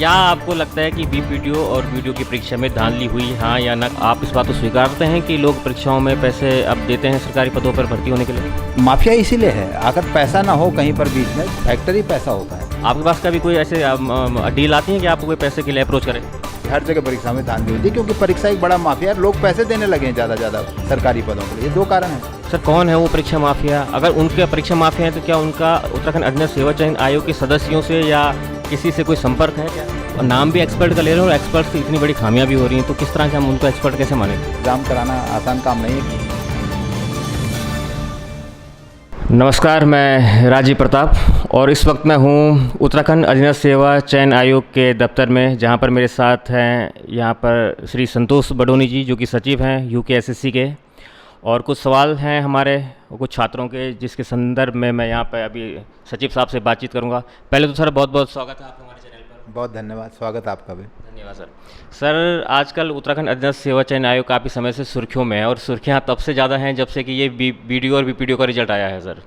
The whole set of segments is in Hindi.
क्या आपको लगता है कि वीडियो और वीडियो की परीक्षा में धांधली हुई, हाँ या ना? आप इस बात को स्वीकारते हैं कि लोग परीक्षाओं में पैसे अब देते हैं सरकारी पदों पर भर्ती होने के लिए? माफिया इसीलिए है, अगर पैसा ना हो कहीं पर बीच में, फैक्ट्री पैसा होता है। आपके पास कभी कोई ऐसे डील आती है कि आपको कोई पैसे के लिए अप्रोच करे? हर जगह परीक्षा में धांधली होती है, क्योंकि परीक्षा एक बड़ा माफिया है। लोग पैसे देने लगे हैं ज़्यादा सरकारी पदों के लिए। ये दो कारण हैं। सर, कौन है वो परीक्षा माफिया? अगर उनके परीक्षा माफिया है तो क्या उनका उत्तराखंड अधीन सेवा चयन आयोग के सदस्यों से या किसी से कोई संपर्क है क्या? और नाम भी एक्सपर्ट का ले रहे हैं और एक्सपर्ट की इतनी बड़ी खामियां भी हो रही हैं, तो किस तरह से हम उनको एक्सपर्ट कैसे माने? एग्जाम कराना आसान काम नहीं है। नमस्कार, मैं राजीव प्रताप और इस वक्त मैं हूँ उत्तराखंड अधीन सेवा चयन आयोग के दफ्तर में, जहाँ पर मेरे साथ हैं यहाँ पर श्री संतोष बडोनी जी, जो कि सचिव हैं यूकेएसएससी के। और कुछ सवाल हैं हमारे कुछ छात्रों के, जिसके संदर्भ में मैं यहाँ पर अभी सचिव साहब से बातचीत करूँगा। पहले तो सर बहुत बहुत स्वागत है आपका हमारे चैनल पर। बहुत धन्यवाद, स्वागत आपका भी। धन्यवाद सर। सर, आजकल उत्तराखंड अधीन सेवा चयन आयोग काफ़ी समय से सुर्खियों में है और सुर्खियाँ तब से ज़्यादा हैं जब से कि ये वीडियो और वीपीडीओ का रिजल्ट आया है सर।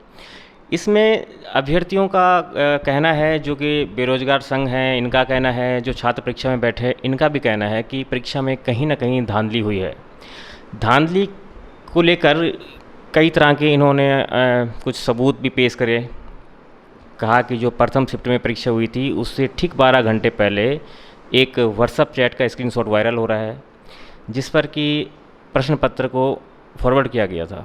इसमें अभ्यर्थियों का कहना है, जो कि बेरोजगार संघ हैं, इनका कहना है, जो छात्र परीक्षा में बैठे इनका भी कहना है कि परीक्षा में कहीं ना कहीं धांधली हुई है। धांधली को लेकर कई तरह के इन्होंने कुछ सबूत भी पेश करे। कहा कि जो प्रथम शिफ्ट में परीक्षा हुई थी उससे ठीक 12 घंटे पहले एक व्हाट्सएप चैट का स्क्रीनशॉट वायरल हो रहा है, जिस पर कि प्रश्न पत्र को फॉरवर्ड किया गया था।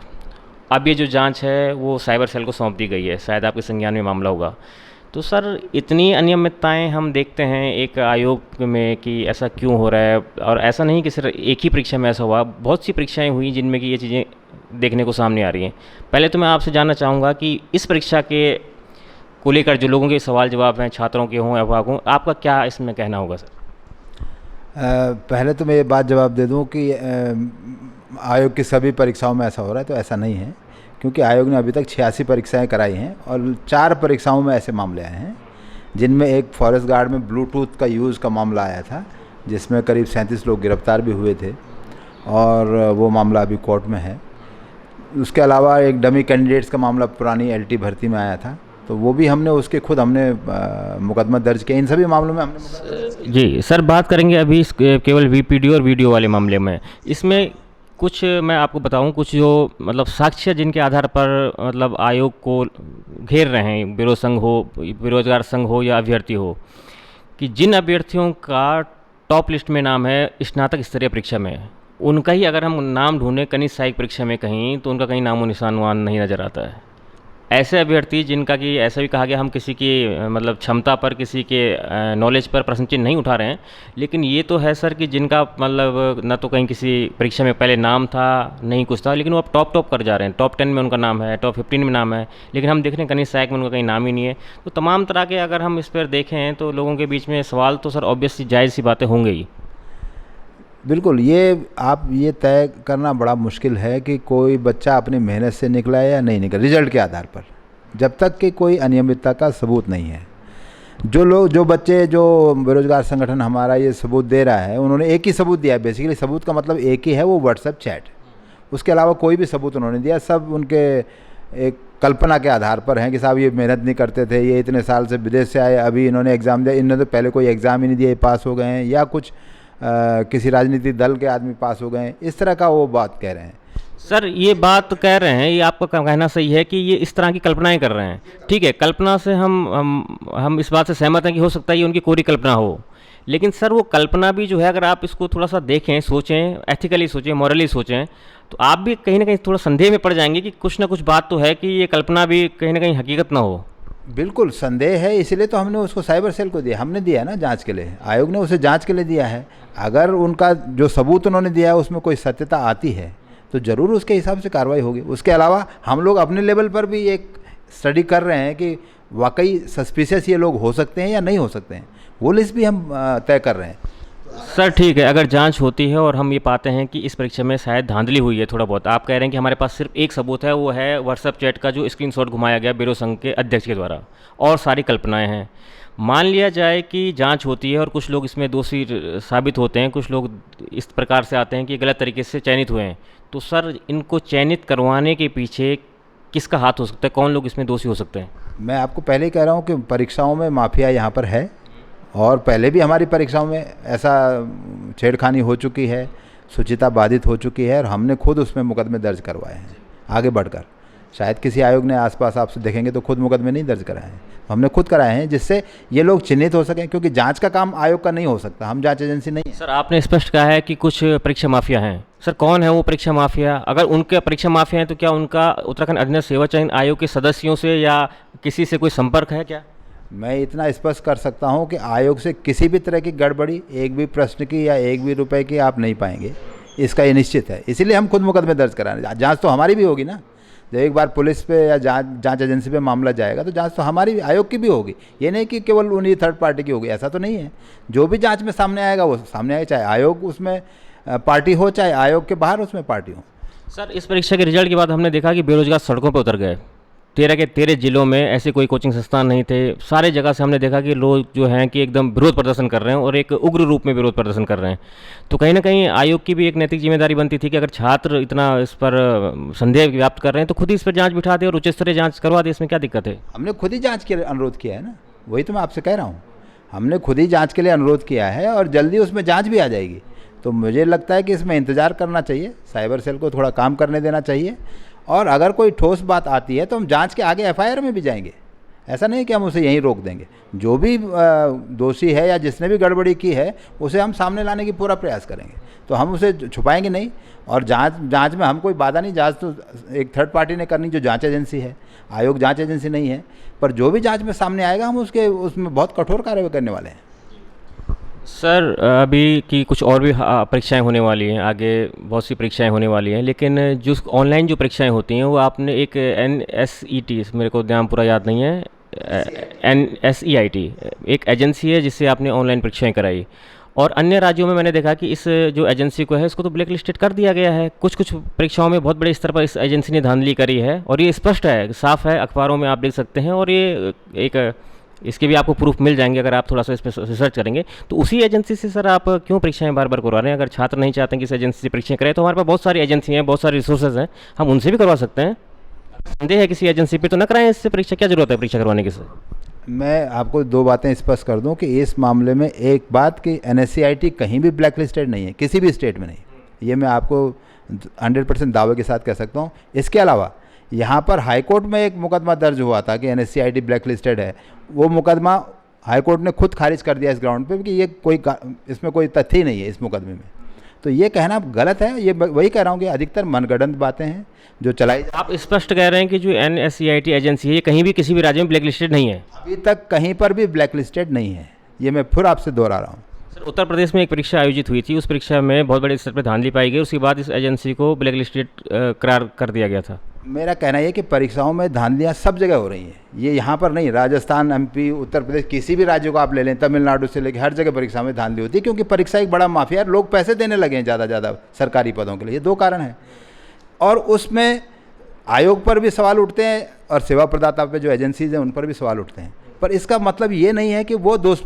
अब ये जो जांच है वो साइबर सेल को सौंप दी गई है, शायद आपके संज्ञान में मामला होगा। तो सर, इतनी अनियमितताएं हम देखते हैं एक आयोग में कि ऐसा क्यों हो रहा है? और ऐसा नहीं कि सिर्फ एक ही परीक्षा में ऐसा हुआ, बहुत सी परीक्षाएं हुई जिनमें कि ये चीज़ें देखने को सामने आ रही हैं। पहले तो मैं आपसे जानना चाहूँगा कि इस परीक्षा के को लेकर जो लोगों के सवाल जवाब हैं, छात्रों के हों अभिभावक हों, आपका क्या इसमें कहना होगा सर? पहले तो मैं ये बात जवाब दे दूं कि आयोग की सभी परीक्षाओं में ऐसा हो रहा है, तो ऐसा नहीं है। क्योंकि आयोग ने अभी तक 86 परीक्षाएं कराई हैं और 4 परीक्षाओं में ऐसे मामले आए हैं, जिनमें एक फॉरेस्ट गार्ड में ब्लूटूथ का यूज़ का मामला आया था, जिसमें करीब 37 लोग गिरफ्तार भी हुए थे और वो मामला अभी कोर्ट में है। उसके अलावा एक डमी कैंडिडेट्स का मामला पुरानी एलटी भर्ती में आया था, तो वो भी हमने मुकदमा दर्ज किया। इन सभी मामलों में हमने जी सर, बात करेंगे अभी केवल वीपीडीओ और वीडियो वाले मामले में। इसमें कुछ मैं आपको बताऊं, कुछ जो मतलब साक्ष्य जिनके आधार पर मतलब आयोग को घेर रहे हैं, बेरोजगार संघ हो या अभ्यर्थी हो, कि जिन अभ्यर्थियों का टॉप लिस्ट में नाम है स्नातक स्तरीय परीक्षा में, उनका ही अगर हम नाम ढूंढें कनिष्ठ सहायक परीक्षा में कहीं, तो उनका कहीं नामो निशान वहाँ नहीं नज़र आता है। ऐसे अभ्यर्थी जिनका कि ऐसा भी कहा गया हम किसी की मतलब क्षमता पर, किसी के नॉलेज पर प्रश्न चिन्ह नहीं उठा रहे हैं, लेकिन ये तो है सर कि जिनका मतलब न तो कहीं किसी परीक्षा में पहले नाम था, नहीं कुछ था, लेकिन वो अब टॉप कर जा रहे हैं। टॉप 10 में उनका नाम है, टॉप 15 में नाम है, लेकिन हम देख रहे हैं कनिष्ठ सहायक में उनका कहीं नाम ही नहीं है। तो तमाम तरह के अगर हम इस पर देखें तो लोगों के बीच में सवाल तो सर ऑब्वियस सी जायज़ सी बातें होंगी ही। बिल्कुल, ये तय करना बड़ा मुश्किल है कि कोई बच्चा अपनी मेहनत से निकला है या नहीं निकला रिजल्ट के आधार पर, जब तक कि कोई अनियमितता का सबूत नहीं है। जो बच्चे, जो बेरोजगार संगठन हमारा ये सबूत दे रहा है, उन्होंने एक ही सबूत दिया है। बेसिकली सबूत का मतलब एक ही है, वो व्हाट्सएप चैट। उसके अलावा कोई भी सबूत उन्होंने दिया, सब उनके एक कल्पना के आधार पर हैं कि साहब ये मेहनत नहीं करते थे, ये इतने साल से विदेश से आए, अभी इन्होंने एग्ज़ाम दिया, इन्होंने तो पहले कोई एग्ज़ाम ही नहीं दिया, ये पास हो गए हैं, या कुछ किसी राजनीतिक दल के आदमी पास हो गए हैं, इस तरह का वो बात कह रहे हैं। सर, ये बात कह रहे हैं, ये आपका कहना सही है कि ये इस तरह की कल्पनाएं कर रहे हैं। ठीक है, कल्पना से हम इस बात से सहमत हैं कि हो सकता है ये उनकी कोरी कल्पना हो, लेकिन सर वो कल्पना भी जो है, अगर आप इसको थोड़ा सा देखें, सोचें, एथिकली सोचें, मॉरली सोचें, तो आप भी कहीं ना कहीं थोड़ा संदेह में पड़ जाएंगे कि कुछ ना कुछ बात तो है कि ये कल्पना भी कहीं ना कहीं हकीकत ना हो। बिल्कुल संदेह है, इसलिए तो हमने उसको साइबर सेल को दिया। हमने दिया ना जांच के लिए, आयोग ने उसे जांच के लिए दिया है। अगर उनका जो सबूत उन्होंने दिया है उसमें कोई सत्यता आती है तो ज़रूर उसके हिसाब से कार्रवाई होगी। उसके अलावा हम लोग अपने लेवल पर भी एक स्टडी कर रहे हैं कि वाकई सस्पिशियस ये लोग हो सकते हैं या नहीं हो सकते हैं, वो लिस्ट भी हम तय कर रहे हैं। सर ठीक है, अगर जांच होती है और हम ये पाते हैं कि इस परीक्षा में शायद धांधली हुई है थोड़ा बहुत, आप कह रहे हैं कि हमारे पास सिर्फ एक सबूत है, वो है व्हाट्सएप चैट का जो स्क्रीनशॉट घुमाया गया बेरो संघ के अध्यक्ष के द्वारा, और सारी कल्पनाएं हैं। मान लिया जाए कि जांच होती है और कुछ लोग इसमें दोषी साबित होते हैं, कुछ लोग इस प्रकार से आते हैं कि गलत तरीके से चयनित हुए हैं, तो सर इनको चयनित करवाने के पीछे किसका हाथ हो सकता है? कौन लोग इसमें दोषी हो सकते हैं? मैं आपको पहले ही कह रहा हूँ कि परीक्षाओं में माफिया यहाँ पर है, और पहले भी हमारी परीक्षाओं में ऐसा छेड़खानी हो चुकी है, शुचिता बाधित हो चुकी है और हमने खुद उसमें मुकदमे दर्ज करवाए हैं आगे बढ़कर। शायद किसी आयोग ने आसपास आपसे देखेंगे तो खुद मुकदमे नहीं दर्ज कराए हैं, हमने खुद कराए हैं, जिससे ये लोग चिन्हित हो सकें, क्योंकि जांच का काम आयोग का नहीं हो सकता, हम जांच एजेंसी नहीं है। सर आपने स्पष्ट कहा है कि कुछ परीक्षा माफिया हैं। सर कौन है वो परीक्षा माफिया? अगर उनके परीक्षा माफिया हैं तो क्या उनका उत्तराखंड अधीनस्थ सेवा चयन आयोग के सदस्यों से या किसी से कोई संपर्क है क्या? मैं इतना स्पष्ट कर सकता हूं कि आयोग से किसी भी तरह की गड़बड़ी, एक भी प्रश्न की या एक भी रुपए की आप नहीं पाएंगे, इसका ये निश्चित है। इसीलिए हम खुद मुकदमे दर्ज कराने, जांच तो हमारी भी होगी ना। जब एक बार पुलिस पे या जांच एजेंसी पे मामला जाएगा तो जांच तो हमारी आयोग की भी होगी, ये नहीं कि केवल उन्हीं थर्ड पार्टी की होगी, ऐसा तो नहीं है। जो भी जांच में सामने आएगा वो सामने आएगा, चाहे आयोग उसमें पार्टी हो चाहे आयोग के बाहर उसमें पार्टी हो। सर इस परीक्षा के रिजल्ट के बाद हमने देखा कि बेरोजगार सड़कों पर उतर गए। 13 के 13 जिलों में ऐसे कोई कोचिंग संस्थान नहीं थे। सारे जगह से हमने देखा कि लोग जो हैं कि एकदम विरोध प्रदर्शन कर रहे हैं और एक उग्र रूप में विरोध प्रदर्शन कर रहे हैं। तो कहीं ना कहीं आयोग की भी एक नैतिक जिम्मेदारी बनती थी कि अगर छात्र इतना इस पर संदेह व्याप्त कर रहे हैं तो खुद ही इस पर जांच बिठा दे और उच्च स्तरीय जांच करवा दे। इसमें क्या दिक्कत है? हमने खुद ही जांच के लिए अनुरोध किया है ना, वही तो मैं आपसे कह रहा हूँ। हमने खुद ही जांच के लिए अनुरोध किया है और जल्दी उसमें जांच भी आ जाएगी। तो मुझे लगता है कि इसमें इंतज़ार करना चाहिए, साइबर सेल को थोड़ा काम करने देना चाहिए, और अगर कोई ठोस बात आती है तो हम जांच के आगे एफआईआर में भी जाएंगे। ऐसा नहीं कि हम उसे यहीं रोक देंगे। जो भी दोषी है या जिसने भी गड़बड़ी की है उसे हम सामने लाने की पूरा प्रयास करेंगे, तो हम उसे छुपाएंगे नहीं। और जांच में हम कोई बाधा नहीं, जांच तो एक थर्ड पार्टी ने करनी जो जांच एजेंसी है, आयोग जांच एजेंसी नहीं है। पर जो भी जांच में सामने आएगा हम उसमें बहुत कठोर कार्रवाई करने वाले हैं। सर अभी की कुछ और भी परीक्षाएं होने वाली हैं, आगे बहुत सी परीक्षाएं होने वाली हैं, लेकिन जो ऑनलाइन जो परीक्षाएं होती हैं वो आपने एक NSET, मेरे को नाम पूरा याद नहीं है, NSEIT एक एजेंसी है जिससे आपने ऑनलाइन परीक्षाएं कराई। और अन्य राज्यों में मैंने देखा कि इस जो एजेंसी को है इसको तो ब्लैक लिस्टेड कर दिया गया है। कुछ कुछ परीक्षाओं में बहुत बड़े स्तर पर इस एजेंसी ने धांधली करी है और ये स्पष्ट है, साफ है, अखबारों में आप देख सकते हैं। और ये एक इसके भी आपको प्रूफ मिल जाएंगे अगर आप थोड़ा सा इस पर रिसर्च करेंगे। तो उसी एजेंसी से सर आप क्यों परीक्षाएं बार बार करवा रहे हैं? अगर छात्र नहीं चाहते हैं कि इस एजेंसी से परीक्षाएं करें तो हमारे पास बहुत सारी एजेंसी हैं, बहुत सारे रिसोर्सेज हैं, हम उनसे भी करवा सकते हैं। संदेह है किसी एजेंसी पे तो न कराएं इससे परीक्षा, क्या जरूरत है परीक्षा करवाने की? सर मैं आपको दो बातें स्पष्ट कर दूं कि इस मामले में एक बात कि NSEIT कहीं भी ब्लैक लिस्टेड नहीं है, किसी भी स्टेट में नहीं, ये मैं आपको 100% दावे के साथ कह सकता हूँ। इसके अलावा यहाँ पर हाईकोर्ट में एक मुकदमा दर्ज हुआ था कि NSEIT ब्लैक लिस्टेड है, वो मुकदमा हाईकोर्ट ने खुद खारिज कर दिया इस ग्राउंड पे कि ये इसमें कोई तथ्य ही नहीं है इस मुकदमे में। तो ये कहना गलत है। ये वही कह रहा हूँ कि अधिकतर मनगढ़ंत बातें हैं जो चलाई। आप स्पष्ट कह रहे हैं कि जो NSEIT एजेंसी है ये कहीं भी किसी भी राज्य में ब्लैक लिस्टेड नहीं है? अभी तक कहीं पर भी ब्लैक लिस्टेड नहीं है, ये मैं फिर आपसे दोहरा रहा हूँ। सर उत्तर प्रदेश में एक परीक्षा आयोजित हुई थी, उस परीक्षा में बहुत बड़े स्तर पर धांधली पाई गई, उसके बाद इस एजेंसी को ब्लैक लिस्टेड करार कर दिया गया था। मेरा कहना यह कि परीक्षाओं में धांधलियाँ सब जगह हो रही हैं, ये यहाँ पर नहीं, राजस्थान, MP, उत्तर प्रदेश, किसी भी राज्य को आप ले लें, तमिलनाडु से लेकर हर जगह परीक्षा में धांधली होती है, क्योंकि परीक्षा एक बड़ा माफिया, लोग पैसे देने लगे हैं ज़्यादा सरकारी पदों के लिए। ये दो कारण हैं। और उसमें आयोग पर भी सवाल उठते हैं और सेवा प्रदाता पे जो एजेंसीज हैं उन पर भी सवाल उठते हैं। पर इसका मतलब ये नहीं है कि वो दोष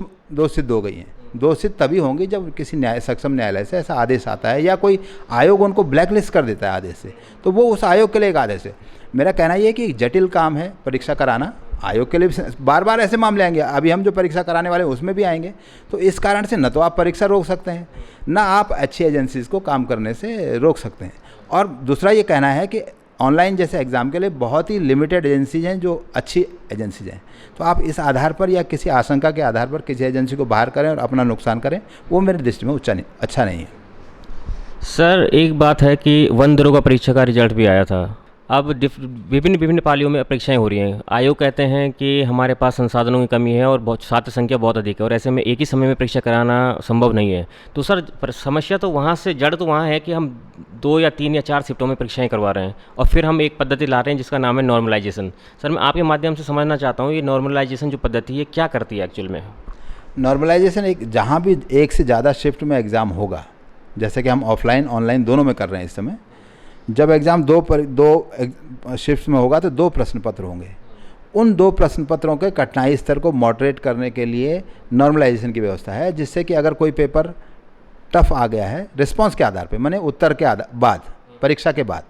सिद्ध हो गई हैं। दोष सिद्ध तभी होंगी जब किसी सक्षम न्यायालय से ऐसा आदेश आता है या कोई आयोग उनको ब्लैक लिस्ट कर देता है आदेश से, तो वो उस आयोग के लिए एक आदेश है। मेरा कहना ये है कि जटिल काम है परीक्षा कराना, आयोग के लिए भी बार बार ऐसे मामले आएंगे। अभी हम जो परीक्षा कराने वाले हैं उसमें भी आएंगे। तो इस कारण से न तो आप परीक्षा रोक सकते हैं, ना आप अच्छी एजेंसीज को काम करने से रोक सकते हैं। और दूसरा ये कहना है कि ऑनलाइन जैसे एग्ज़ाम के लिए बहुत ही लिमिटेड एजेंसीज हैं जो अच्छी एजेंसीज हैं। तो आप इस आधार पर या किसी आशंका के आधार पर किसी एजेंसी को बाहर करें और अपना नुकसान करें, वो मेरी दृष्टि में अच्छा नहीं है। सर एक बात है कि वन दरोगा परीक्षा का रिजल्ट भी आया था। अब विभिन्न पालियों में परीक्षाएं हो रही हैं। आयोग कहते हैं कि हमारे पास संसाधनों की कमी है और छात्र संख्या बहुत अधिक है और ऐसे में एक ही समय में परीक्षा कराना संभव नहीं है। तो सर समस्या तो वहाँ से, जड़ तो वहाँ है कि हम 2 या 3 या 4 शिफ्टों में परीक्षाएं करवा रहे हैं और फिर हम एक पद्धति ला रहे हैं जिसका नाम है नॉर्मलाइजेशन। सर मैं आपके माध्यम से समझना चाहता हूँ ये नॉर्मलाइजेशन जो पद्धति है क्या करती है एक्चुअल में? नॉर्मलाइजेशन एक, जहाँ भी एक से ज़्यादा शिफ्ट में एग्ज़ाम होगा, जैसे कि हम ऑफलाइन ऑनलाइन दोनों में कर रहे हैं इस समय, जब एग्ज़ाम दो शिफ्ट में होगा तो 2 प्रश्न पत्र होंगे। उन 2 प्रश्न पत्रों के कठिनाई स्तर को मॉडरेट करने के लिए नॉर्मलाइजेशन की व्यवस्था है, जिससे कि अगर कोई पेपर टफ आ गया है रिस्पांस के आधार पे, माने उत्तर के बाद, परीक्षा के बाद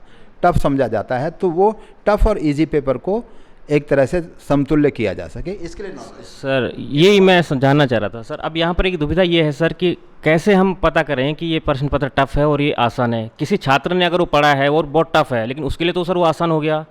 टफ समझा जाता है, तो वो टफ और इजी पेपर को एक तरह से समतुल्य किया जा सके, इसके लिए सर यही मैं जानना चाह रहा था सर। अब यहाँ पर एक दुविधा ये है सर कि कैसे हम पता करें कि ये प्रश्न पत्र टफ है और ये आसान है। किसी छात्र ने अगर वो पढ़ा है और बहुत टफ है, लेकिन उसके लिए तो सर वो आसान हो गया।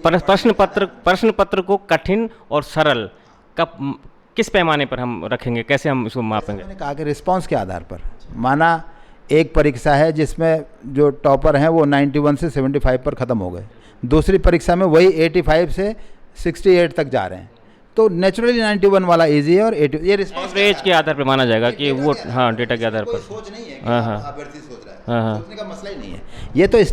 प्रश्न पत्र को कठिन और सरल कब किस पैमाने पर हम रखेंगे, कैसे हम इसको मापेंगे? मैंने कहा कि रिस्पांस के आधार पर, माना एक परीक्षा है जिसमें जो टॉपर हैं वो 91 से 75 पर ख़त्म हो गए, दूसरी परीक्षा में वही 85 से 68 तक जा रहे हैं, तो नेचुरली 91 वाला इजी है और 80 ये रिस्पांस एवरेज के आधार पर माना जाएगा कि वो, हाँ, डेटा के आधार पर। सोच नहीं है कि हाँ, हाँ। अभ्यर्थी सोच रहा है, हाँ, हाँ। सोचने का मसला ही नहीं है। ये तो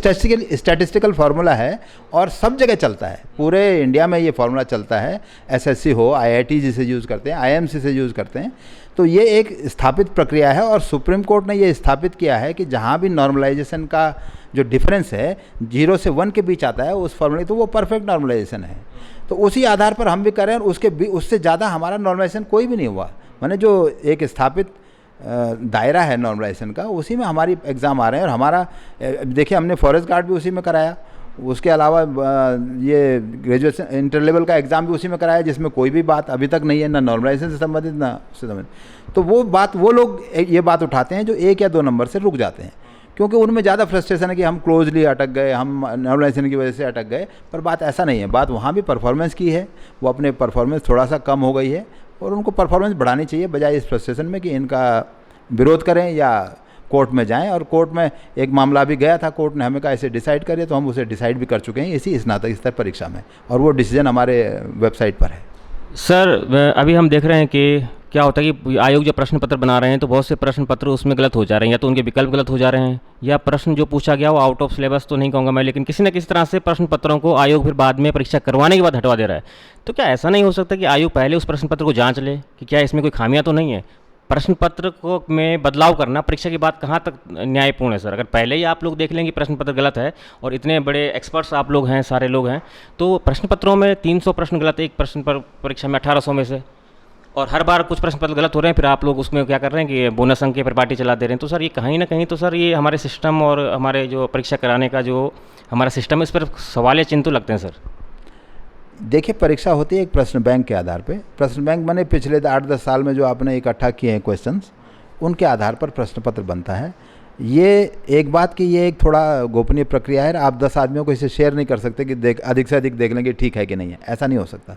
स्टैटिस्टिकल फार्मूला है और सब जगह चलता है, पूरे इंडिया में ये फार्मूला चलता है। एसएससी हो, आईआईटी जिसे यूज़ करते हैं, आईएमसी से यूज़ करते हैं, तो ये एक स्थापित प्रक्रिया है और सुप्रीम कोर्ट ने ये स्थापित किया है कि जहाँ भी नॉर्मलाइजेशन का जो डिफरेंस है 0 से 1 के बीच आता है उस फॉर्मूले, तो वो परफेक्ट नॉर्मलाइजेशन है। तो उसी आधार पर हम भी करें और उससे ज़्यादा हमारा नॉर्मलाइजेशन कोई भी नहीं हुआ। माने जो एक स्थापित दायरा है नॉर्मलाइजेशन का, उसी में हमारी एग्ज़ाम आ रहे हैं। और हमारा देखिए, हमने फॉरेस्ट गार्ड भी उसी में कराया, उसके अलावा ये ग्रेजुएशन इंटर लेवल का एग्ज़ाम भी उसी में कराया, जिसमें कोई भी बात अभी तक नहीं है, ना नॉर्मलाइजेशन से संबंधित ना उससे संबंधित। तो वो लोग ये बात उठाते हैं जो 1 या 2 नंबर से रुक जाते हैं, क्योंकि उनमें ज़्यादा फ्रस्ट्रेशन है कि हम क्लोजली अटक गए, हम नॉर्मलाइजेशन की वजह से अटक गए। पर बात ऐसा नहीं है, बात वहाँ भी परफॉर्मेंस की है, वो अपने परफॉर्मेंस थोड़ा सा कम हो गई है और उनको परफॉर्मेंस बढ़ानी चाहिए, बजाय इस फ्रस्ट्रेशन में कि इनका विरोध करें या कोर्ट में जाएं। और कोर्ट में एक मामला भी गया था, कोर्ट ने हमें कहा इसे डिसाइड करिए, तो हम उसे डिसाइड भी कर चुके हैं इसी स्नातक स्तर परीक्षा में, और वो डिसीजन हमारे वेबसाइट पर है। सर अभी हम देख रहे हैं कि क्या होता है कि आयोग जब प्रश्न पत्र बना रहे हैं तो बहुत से प्रश्न पत्र उसमें गलत हो जा रहे हैं, या तो उनके विकल्प गलत हो जा रहे हैं, या प्रश्न जो पूछा गया वो आउट ऑफ सिलेबस तो नहीं कहूँगा मैं, लेकिन किसी न किसी तरह से प्रश्न पत्रों को आयोग फिर बाद में परीक्षा करवाने के बाद हटवा दे रहा है। तो क्या ऐसा नहीं हो सकता कि आयोग पहले उस प्रश्न पत्र को जांच ले कि क्या इसमें कोई खामियां तो नहीं है? प्रश्न पत्र को में बदलाव करना परीक्षा के बाद कहाँ तक न्यायपूर्ण है सर? अगर पहले ही आप लोग देख लेंगे प्रश्न पत्र गलत है और इतने बड़े एक्सपर्ट्स आप लोग हैं, सारे लोग हैं, तो प्रश्न पत्रों में 300 प्रश्न गलत है एक प्रश्न पर परीक्षा में 1800 में से, और हर बार कुछ प्रश्न पत्र गलत हो रहे हैं, फिर आप लोग उसमें क्या कर रहे हैं कि बोनस अंक के पर पार्टी चला दे रहे हैं। तो सर ये कहीं ना कहीं तो सर ये हमारे सिस्टम और हमारे जो परीक्षा कराने का जो हमारा सिस्टम है इस पर सवाल या चिन्ह तो लगते हैं सर। देखिए, परीक्षा होती है एक प्रश्न बैंक के आधार पे। प्रश्न बैंक माने पिछले 8-10 साल में जो आपने इकट्ठा किए हैं क्वेश्चंस, उनके आधार पर प्रश्न पत्र बनता है। ये एक बात कि ये एक थोड़ा गोपनीय प्रक्रिया है, आप 10 आदमियों को इसे शेयर नहीं कर सकते कि अधिक से अधिक देख लेंगे ठीक है कि नहीं है, ऐसा नहीं हो सकता।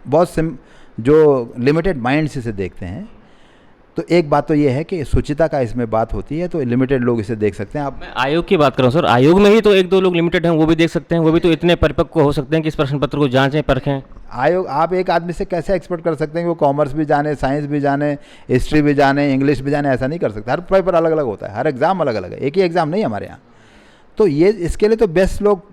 बहुत जो लिमिटेड माइंड्स इसे देखते हैं, तो एक बात तो ये है कि शुचिता का इसमें बात होती है, तो लिमिटेड लोग इसे देख सकते हैं। आप, मैं आयोग की बात कर रहा हूँ सर, आयोग में ही तो 1-2 लोग लिमिटेड हैं, वो भी देख सकते हैं, वो भी तो इतने परिपक्व हो सकते हैं कि इस प्रश्न पत्र को जांचें परखें। आयोग, आप एक आदमी से कैसे एक्सपेक्ट कर सकते हैं कि वो कॉमर्स भी जाने, साइंस भी जाने, हिस्ट्री भी जाने, इंग्लिश भी जाने? ऐसा नहीं कर सकते। हर पेपर अलग अलग होता है, हर एग्ज़ाम अलग अलग है, एक ही एग्ज़ाम नहीं हमारे यहाँ। तो ये इसके लिए तो बेस्ट लोग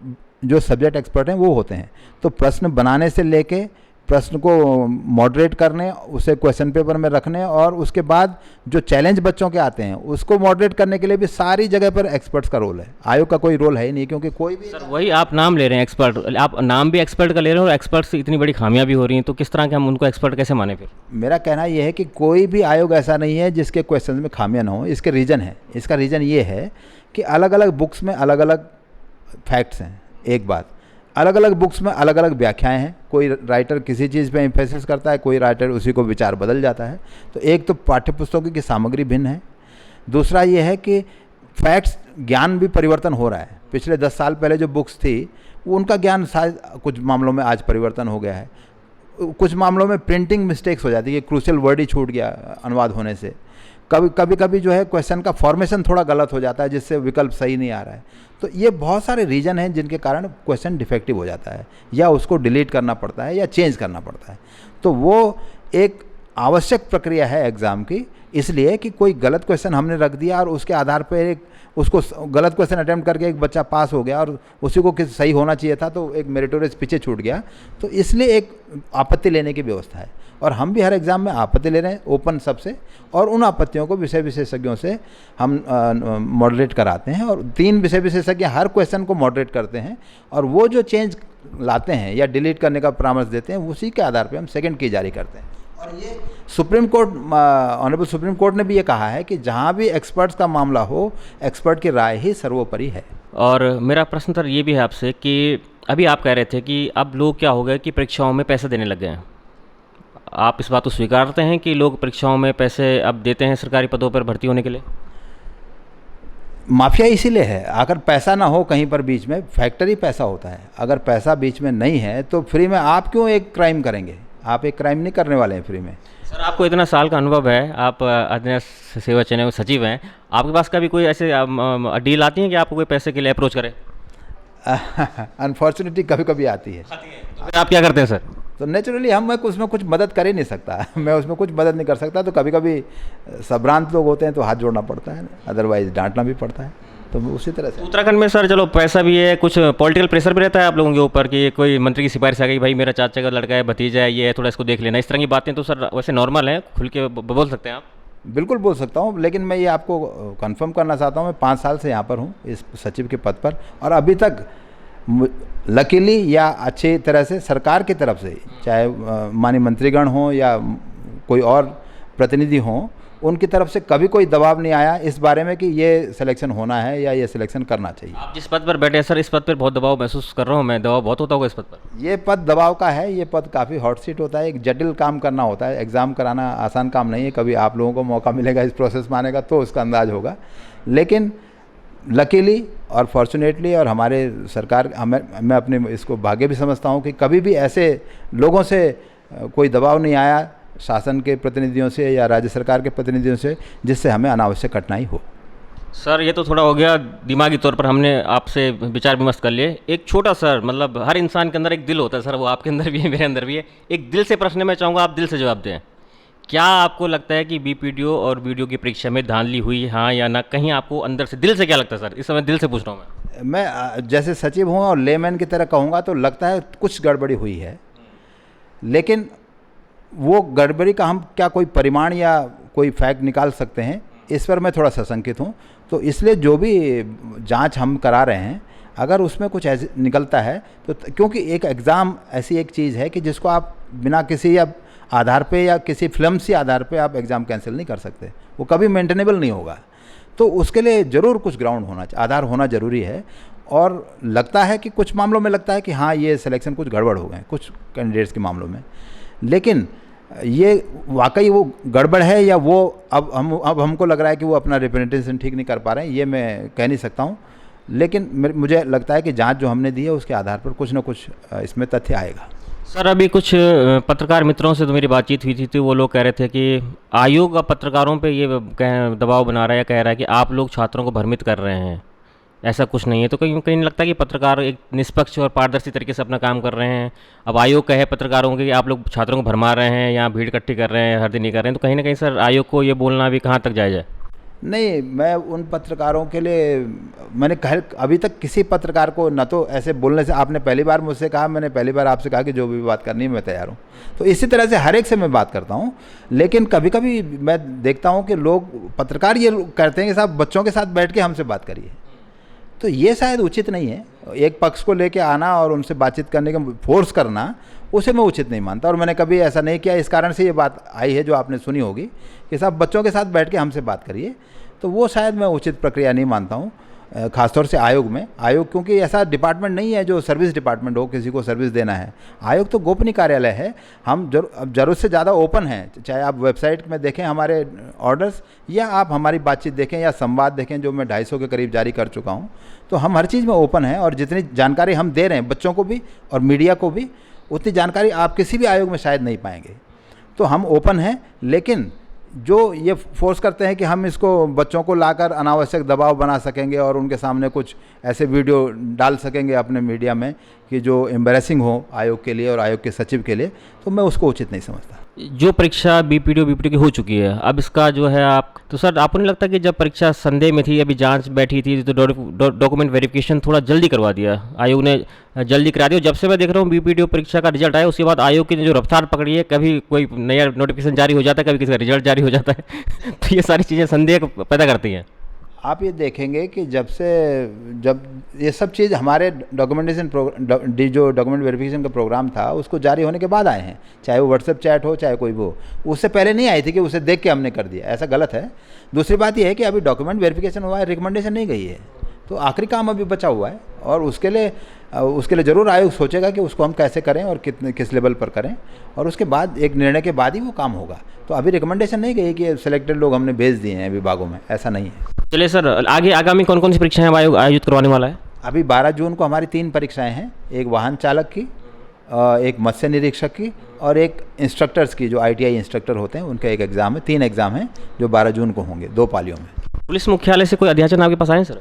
जो सब्जेक्ट एक्सपर्ट हैं वो होते हैं। तो प्रश्न बनाने से लेके प्रश्न को मॉडरेट करने, उसे क्वेश्चन पेपर में रखने, और उसके बाद जो चैलेंज बच्चों के आते हैं उसको मॉडरेट करने के लिए भी सारी जगह पर एक्सपर्ट्स का रोल है। आयोग का कोई रोल है ही नहीं, क्योंकि कोई भी सर वही आप नाम ले रहे हैं एक्सपर्ट, आप नाम भी एक्सपर्ट का ले रहे हैं और एक्सपर्ट से इतनी बड़ी खामियां भी हो रही हैं, तो किस तरह के हम उनको एक्सपर्ट कैसे माने? फिर मेरा कहना यह है कि कोई भी आयोग ऐसा नहीं है जिसके क्वेश्चन में खामियां ना हो। इसके रीज़न है, इसका रीज़न ये है कि अलग अलग बुक्स में अलग अलग फैक्ट्स हैं। एक बात, अलग अलग बुक्स में अलग अलग व्याख्याएं हैं। कोई राइटर किसी चीज़ पे एम्फेसिस करता है, कोई राइटर उसी को विचार बदल जाता है। तो एक तो पाठ्यपुस्तकों की सामग्री भिन्न है, दूसरा ये है कि फैक्ट्स, ज्ञान भी परिवर्तन हो रहा है। पिछले 10 साल पहले जो बुक्स थी वो उनका ज्ञान शायद कुछ मामलों में आज परिवर्तन हो गया है। कुछ मामलों में प्रिंटिंग मिस्टेक्स हो जाती है, क्रूशियल वर्ड ही छूट गया अनुवाद होने से। कभी जो है क्वेश्चन का फॉर्मेशन थोड़ा गलत हो जाता है, जिससे विकल्प सही नहीं आ रहा है। तो ये बहुत सारे रीज़न हैं जिनके कारण क्वेश्चन डिफेक्टिव हो जाता है, या उसको डिलीट करना पड़ता है या चेंज करना पड़ता है। तो वो एक आवश्यक प्रक्रिया है एग्ज़ाम की, इसलिए कि कोई गलत क्वेश्चन हमने रख दिया और उसके आधार पर उसको गलत क्वेश्चन अटेम्प्ट करके एक बच्चा पास हो गया और उसी को किस सही होना चाहिए था, तो एक मेरिटोरियस पीछे छूट गया। तो इसलिए एक आपत्ति लेने की व्यवस्था है, और हम भी हर एग्ज़ाम में आपत्ति ले रहे हैं ओपन सबसे, और उन आपत्तियों को विषय विशेषज्ञों से हम मॉडरेट कराते हैं, और 3 विषय विशेषज्ञ हर क्वेश्चन को मॉडरेट करते हैं, और वो जो चेंज लाते हैं या डिलीट करने का परामर्श देते हैं उसी के आधार पर हम सेकेंड की जारी करते हैं। और ये supreme court, honourable supreme court ने भी ये कहा है कि जहाँ भी एक्सपर्ट्स का मामला हो, एक्सपर्ट की राय ही सर्वोपरि है। और मेरा प्रश्न सर ये भी है आपसे कि अभी आप कह रहे थे कि अब लोग क्या हो गए कि परीक्षाओं में पैसे देने लग गए हैं। आप इस बात को स्वीकारते हैं कि लोग परीक्षाओं में पैसे अब देते हैं सरकारी पदों पर भर्ती होने के लिए? माफिया इसीलिए है, अगर पैसा ना हो कहीं पर बीच में, फैक्टरी पैसा होता है, अगर पैसा बीच में नहीं है तो फ्री में आप क्यों एक क्राइम करेंगे? आप एक क्राइम नहीं करने वाले हैं फ्री में। सर आपको इतना साल का अनुभव है, आप अध्ययन सेवा चयन में सचिव हैं, आपके पास कभी कोई ऐसे डील आती है कि आपको कोई पैसे के लिए अप्रोच करे? अनफॉर्चुनेटली कभी कभी आती है। तो फिर आप क्या करते हैं सर? तो नेचुरली मैं उसमें कुछ मदद कर ही नहीं सकता मैं उसमें कुछ मदद नहीं कर सकता, तो कभी कभी संभ्रांत लोग होते हैं तो हाथ जोड़ना पड़ता है, अदरवाइज डांटना भी पड़ता है, तो उसी तरह से। उत्तराखंड में सर चलो पैसा भी है, कुछ पॉलिटिकल प्रेशर भी रहता है आप लोगों के ऊपर कि कोई मंत्री की सिफारिश आ गई, भाई मेरा चाचा का लड़का है, भतीजा है, ये है, थोड़ा इसको देख लेना, इस तरह की बातें तो सर वैसे नॉर्मल है, खुल के बोल सकते हैं आप? बिल्कुल बोल सकता हूँ, लेकिन मैं ये आपको कंफर्म करना चाहता हूँ, मैं 5 साल से यहाँ पर हूँ इस सचिव के पद पर, और अभी तक लकीली या अच्छी तरह से सरकार की तरफ से, चाहे माननीय मंत्रीगण हों या कोई और प्रतिनिधि हों, उनकी तरफ से कभी कोई दबाव नहीं आया इस बारे में कि ये सिलेक्शन होना है या ये सिलेक्शन करना चाहिए। आप जिस पद पर बैठे हैं सर, इस पद पर बहुत दबाव महसूस कर रहा हूँ मैं, दबाव बहुत होता होगा इस पद पर? ये पद दबाव का है, ये पद काफ़ी हॉट सीट होता है, एक जटिल काम करना होता है, एग्ज़ाम कराना आसान काम नहीं है। कभी आप लोगों को मौका मिलेगा इस प्रोसेस में आने का तो उसका अंदाज होगा, लेकिन लकीली और फॉर्चुनेटली और हमारे सरकार, मैं अपने इसको भाग्य भी समझता हूँ कि कभी भी ऐसे लोगों से कोई दबाव नहीं आया, शासन के प्रतिनिधियों से या राज्य सरकार के प्रतिनिधियों से, जिससे हमें अनावश्यक कठिनाई हो। सर ये तो थोड़ा हो गया दिमागी तौर पर, हमने आपसे विचार विमर्श कर लिए। एक छोटा सर, मतलब हर इंसान के अंदर एक दिल होता है सर, वो आपके अंदर भी है, मेरे अंदर भी है। एक दिल से प्रश्न मैं चाहूँगा, आप दिल से जवाब दें। क्या आपको लगता है कि बीपीडीओ और वीडियो की परीक्षा में धांधली हुई, हाँ या ना? कहीं आपको अंदर से, दिल से क्या लगता है सर? इस समय दिल से पूछ रहा हूँ मैं जैसे सचिव हूँ और लेमैन की तरह कहूँगा तो लगता है कुछ गड़बड़ी हुई है, लेकिन वो गड़बड़ी का हम क्या कोई परिमाण या कोई फैक्ट निकाल सकते हैं, इस पर मैं थोड़ा सशंकित हूँ। तो इसलिए जो भी जांच हम करा रहे हैं, अगर उसमें कुछ ऐसे निकलता है तो, क्योंकि एक एग्ज़ाम ऐसी एक चीज़ है कि जिसको आप बिना किसी या आधार पे या किसी फिल्म से आधार पे आप एग्ज़ाम कैंसिल नहीं कर सकते, वो कभी मेंटेनेबल नहीं होगा। तो उसके लिए ज़रूर कुछ ग्राउंड होना, आधार होना ज़रूरी है। और लगता है कि कुछ मामलों में लगता है कि हाँ ये सिलेक्शन कुछ गड़बड़ हो गए कुछ कैंडिडेट्स के मामलों में, लेकिन ये वाकई वो गड़बड़ है या वो अब हमको लग रहा है कि वो अपना रिप्रेजेंटेशन ठीक नहीं कर पा रहे हैं, ये मैं कह नहीं सकता हूँ। लेकिन मुझे लगता है कि जांच जो हमने दी है उसके आधार पर कुछ ना कुछ इसमें तथ्य आएगा। सर अभी कुछ पत्रकार मित्रों से तो मेरी बातचीत हुई थी, तो वो लोग कह रहे थे कि आयोग अब पत्रकारों पे ये दबाव बना रहा है या कह रहा है कि आप लोग छात्रों को भ्रमित कर रहे हैं, ऐसा कुछ नहीं है। तो कहीं कहीं नहीं लगता कि पत्रकार एक निष्पक्ष और पारदर्शी तरीके से अपना काम कर रहे हैं? अब आयोग कहे पत्रकारों को कि आप लोग छात्रों को भरमा रहे हैं या भीड़ इकट्ठी कर रहे हैं, हर दिन नहीं कर रहे हैं, तो कहीं ना कहीं सर आयोग को ये बोलना भी कहाँ तक जायज़ है? नहीं, मैं उन पत्रकारों के लिए, मैंने अभी तक किसी पत्रकार को न तो ऐसे बोलने से, आपने पहली बार मुझसे कहा, मैंने पहली बार आपसे कहा कि जो भी बात करनी है मैं तैयार हूँ, तो इसी तरह से हर एक से मैं बात करता हूँ। लेकिन कभी कभी मैं देखता हूँ कि लोग, पत्रकार ये कहते हैं कि साहब बच्चों के साथ बैठ के हमसे बात करिए, तो ये शायद उचित नहीं है। एक पक्ष को लेके आना और उनसे बातचीत करने का फोर्स करना, उसे मैं उचित नहीं मानता, और मैंने कभी ऐसा नहीं किया। इस कारण से ये बात आई है जो आपने सुनी होगी कि साहब बच्चों के साथ बैठ के हमसे बात करिए, तो वो शायद मैं उचित प्रक्रिया नहीं मानता हूँ, ख़ासतौर से आयोग में। आयोग क्योंकि ऐसा डिपार्टमेंट नहीं है जो सर्विस डिपार्टमेंट हो, किसी को सर्विस देना है। आयोग तो गोपनीय कार्यालय है, हम ज़रूरत से ज़्यादा ओपन हैं। चाहे आप वेबसाइट में देखें हमारे ऑर्डर्स, या आप हमारी बातचीत देखें या संवाद देखें जो मैं 250 के करीब जारी कर चुका हूँ, तो हम हर चीज़ में ओपन हैं। और जितनी जानकारी हम दे रहे हैं बच्चों को भी और मीडिया को भी, उतनी जानकारी आप किसी भी आयोग में शायद नहीं पाएंगे। तो हम ओपन हैं, लेकिन जो ये फोर्स करते हैं कि हम इसको बच्चों को लाकर अनावश्यक दबाव बना सकेंगे और उनके सामने कुछ ऐसे वीडियो डाल सकेंगे अपने मीडिया में कि जो एम्बैरेसिंग हो आयोग के लिए और आयोग के सचिव के लिए, तो मैं उसको उचित नहीं समझता। जो परीक्षा बीपीडीओ की हो चुकी है, अब इसका जो है आप, तो सर आपको नहीं लगता कि जब परीक्षा संदेह में थी, अभी जांच बैठी थी, तो डॉक्यूमेंट वेरिफिकेशन थोड़ा जल्दी करवा दिया आयोग ने, जल्दी करा दिया? जब से मैं देख रहा हूँ बीपीडीओ परीक्षा का रिजल्ट आया, उसके बाद आयोग की जो रफ्तार पकड़ी है, कभी कोई नया नोटिफिकेशन जारी हो जाता है, कभी किसी का रिजल्ट जारी हो जाता है तो ये सारी चीज़ें संदेह पैदा करती हैं। आप ये देखेंगे कि जब ये सब चीज़ हमारे डॉक्यूमेंटेशन जो डॉक्यूमेंट वेरिफिकेशन का प्रोग्राम था उसको जारी होने के बाद आए हैं, चाहे वो व्हाट्सएप चैट हो चाहे कोई वो, उससे पहले नहीं आई थी कि उसे देख के हमने कर दिया, ऐसा गलत है। दूसरी बात ये है कि अभी डॉक्यूमेंट वेरिफिकेशन हुआ है, रिकमेंडेशन नहीं गई है। तो आखिरी काम अभी बचा हुआ है, और उसके लिए ज़रूर आयोग सोचेगा कि उसको हम कैसे करें और किस लेवल पर करें, और उसके बाद एक निर्णय के बाद ही वो काम होगा। तो अभी रिकमेंडेशन नहीं गई कि सिलेक्टेड लोग हमने भेज दिए हैं विभागों में, ऐसा नहीं है। चलिए सर, आगे आगामी कौन कौन सी परीक्षाएं आयोग आयोजित करवाने वाला है? अभी 12 जून को हमारी 3 परीक्षाएं हैं, एक वाहन चालक की, एक मत्स्य निरीक्षक की, और एक इंस्ट्रक्टर्स की, जो ITI इंस्ट्रक्टर होते हैं उनका एक एग्ज़ाम है। 3 एग्ज़ाम हैं जो 12 जून को होंगे, 2 पालियों में। पुलिस मुख्यालय से कोई अध्याचन आपके पास आए हैं सर?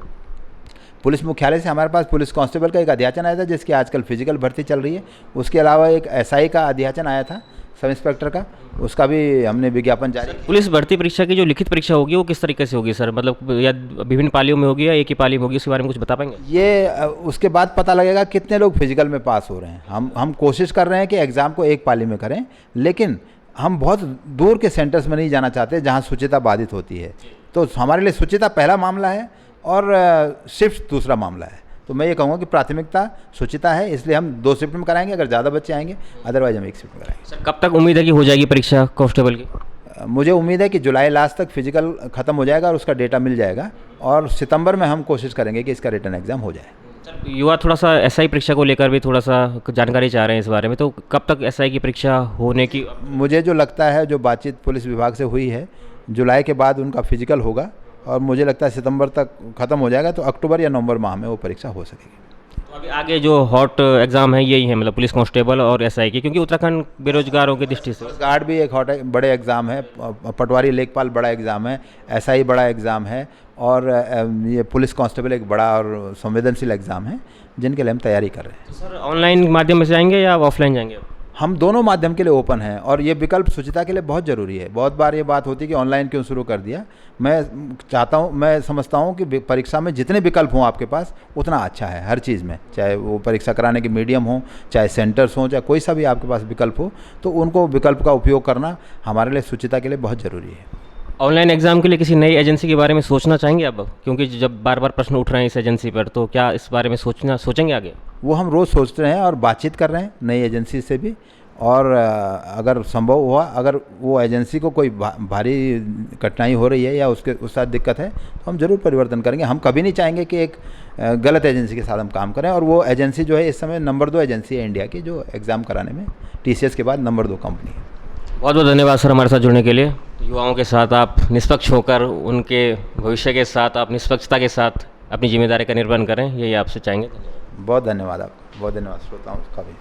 पुलिस मुख्यालय से हमारे पास पुलिस कांस्टेबल का एक अध्याचन आया था, जिसकी आजकल फिजिकल भर्ती चल रही है। उसके अलावा एक SI का अध्याचन आया था, सब इंस्पेक्टर का, उसका भी हमने विज्ञापन जारी किया। पुलिस भर्ती परीक्षा की जो लिखित परीक्षा होगी वो किस तरीके से होगी सर? मतलब या विभिन्न पालियों में होगी या एक ही पाली में होगी, इसके बारे में कुछ बता पाएंगे? ये उसके बाद पता लगेगा कितने लोग फिजिकल में पास हो रहे हैं। हम कोशिश कर रहे हैं कि एग्ज़ाम को एक पाली में करें, लेकिन हम बहुत दूर के सेंटर्स में नहीं जाना चाहते जहाँ शुचिता बाधित होती है। तो हमारे लिए शुचिता पहला मामला है और शिफ्ट दूसरा मामला है। तो मैं ये कहूँगा कि प्राथमिकता शुचिता है, इसलिए हम 2 शिफ्ट में कराएंगे अगर ज़्यादा बच्चे आएंगे, अदरवाइज हम 1 शिफ्ट में कराएंगे। सर कब तक उम्मीद है कि हो जाएगी परीक्षा कांस्टेबल की? मुझे उम्मीद है कि जुलाई लास्ट तक फिजिकल ख़त्म हो जाएगा और उसका डेटा मिल जाएगा, और सितंबर में हम कोशिश करेंगे कि इसका रिटर्न एग्ज़ाम हो जाए। सर युवा थोड़ा सा SI परीक्षा को लेकर भी थोड़ा सा जानकारी चाह रहे हैं इस बारे में, तो कब तक SI की परीक्षा होने की? मुझे जो लगता है, जो बातचीत पुलिस विभाग से हुई है, जुलाई के बाद उनका फिजिकल होगा, और मुझे लगता है सितंबर तक ख़त्म हो जाएगा, तो अक्टूबर या नवंबर माह में वो परीक्षा हो सकेगी। तो अभी आगे जो हॉट एग्ज़ाम है यही है, मतलब पुलिस कांस्टेबल और SI की, क्योंकि उत्तराखंड बेरोजगारों की दृष्टि से। गार्ड भी एक हॉट बड़े एग्ज़ाम है, पटवारी लेखपाल बड़ा एग्ज़ाम है, SI बड़ा एग्ज़ाम है, और ये पुलिस कांस्टेबल एक बड़ा और संवेदनशील एग्ज़ाम है, जिनके लिए हम तैयारी कर रहे हैं। तो सर ऑनलाइन माध्यम से जाएंगे या ऑफलाइन जाएंगे? हम दोनों माध्यम के लिए ओपन हैं, और ये विकल्प शुचिता के लिए बहुत ज़रूरी है। बहुत बार ये बात होती है कि ऑनलाइन क्यों शुरू कर दिया। मैं समझता हूँ कि परीक्षा में जितने विकल्प हों आपके पास, उतना अच्छा है हर चीज़ में, चाहे वो परीक्षा कराने के मीडियम हो, चाहे सेंटर्स हों, चाहे कोई सा भी आपके पास विकल्प हो, तो उनको विकल्प का उपयोग करना हमारे लिए शुचिता के लिए बहुत ज़रूरी है। ऑनलाइन एग्ज़ाम के लिए किसी नई एजेंसी के बारे में सोचना चाहेंगे अब, क्योंकि जब बार बार प्रश्न उठ रहे हैं इस एजेंसी पर, तो क्या इस बारे में सोचेंगे आगे? वो हम रोज़ सोच रहे हैं और बातचीत कर रहे हैं नई एजेंसी से भी, और अगर संभव हुआ, अगर वो एजेंसी को कोई भारी कठिनाई हो रही है या उस साथ दिक्कत है, तो हम ज़रूर परिवर्तन करेंगे। हम कभी नहीं चाहेंगे कि एक गलत एजेंसी के साथ हम काम करें, और वो एजेंसी जो है इस समय नंबर 2 एजेंसी है इंडिया की, जो एग्ज़ाम कराने में TCS के बाद नंबर 2 कंपनी है। बहुत बहुत धन्यवाद सर हमारे साथ जुड़ने के लिए। युवाओं के साथ आप निष्पक्ष होकर, उनके भविष्य के साथ आप निष्पक्षता के साथ अपनी जिम्मेदारी का निर्वहन करें, यही आपसे चाहेंगे। बहुत धन्यवाद आपका, बहुत धन्यवाद श्रोताओं का भी।